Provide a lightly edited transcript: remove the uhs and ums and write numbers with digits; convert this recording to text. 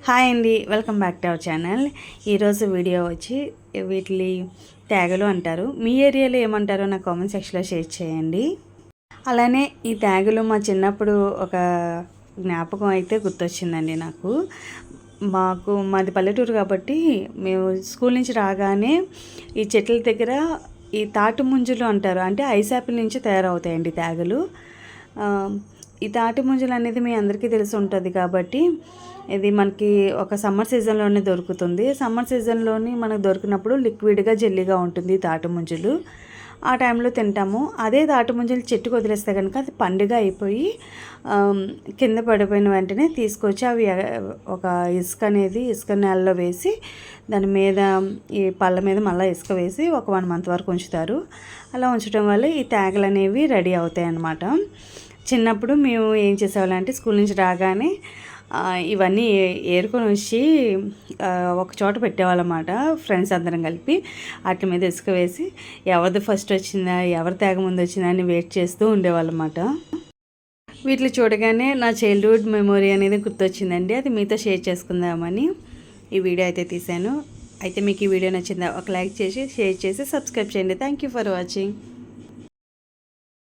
Hi అండి, welcome back to our channel. ఈరోజు video వచ్చి వీటిని ట్యాగులు అంటారు. మీ ఏరియాలో ఏమంటారో నా కామెంట్ సెక్షన్లో షేర్ చేయండి. అలానే ఈ ట్యాగులు మా చిన్నప్పుడు ఒక జ్ఞాపకం అయితే గుర్తొచ్చిందండి నాకు. మాది పల్లెటూరు కాబట్టి మేము స్కూల్ నుంచి రాగానే ఈ చెట్ల దగ్గర ఈ తాటి ముంజులు అంటారు, అంటే ఐస్ యాపిల్ నుంచి తయారవుతాయండి ట్యాగులు. ఈ తాటి ముంజలు అనేది మీ అందరికీ తెలిసి ఉంటుంది కాబట్టి ఇది మనకి ఒక సమ్మర్ సీజన్లోనే దొరుకుతుంది. సమ్మర్ సీజన్లోని మనకు దొరికినప్పుడు లిక్విడ్గా జెల్లీగా ఉంటుంది తాటి ముంజలు. ఆ టైంలో తింటాము. అదే తాటి ముంజలు చెట్టుకు వదిలేస్తే కనుక అది పండుగ అయిపోయి కింద పడిపోయిన వెంటనే తీసుకొచ్చి అవి ఒక ఇసుక నేలలో వేసి దాని మీద ఈ పళ్ళ మీద మళ్ళీ ఇసుక వేసి ఒక 1 month వరకు ఉంచుతారు. అలా ఉంచడం వల్ల ఈ ట్యాగులు అనేవి రెడీ అవుతాయి అన్నమాట. చిన్నప్పుడు మేము ఏం చేసేవాళ్ళంటే స్కూల్ నుంచి రాగానే ఇవన్నీ ఏరుకొని వచ్చి ఒక చోట పెట్టేవాళ్ళమాట. ఫ్రెండ్స్ అందరం కలిపి వాటి మీద ఇసుక వేసి ఎవరిది ఫస్ట్ వచ్చిందా, ఎవరి తేగ ముందు వచ్చిందా అని వెయిట్ చేస్తూ ఉండేవాళ్ళమాట. వీటిని చూడగానే నా చైల్డ్హుడ్ మెమొరీ అనేది గుర్తొచ్చిందండి. అది మీతో షేర్ చేసుకుందామని ఈ వీడియో అయితే తీశాను. అయితే మీకు ఈ వీడియో నచ్చిందా? ఒక లైక్ చేసి షేర్ చేసి సబ్స్క్రైబ్ చేయండి. Thank you for watching.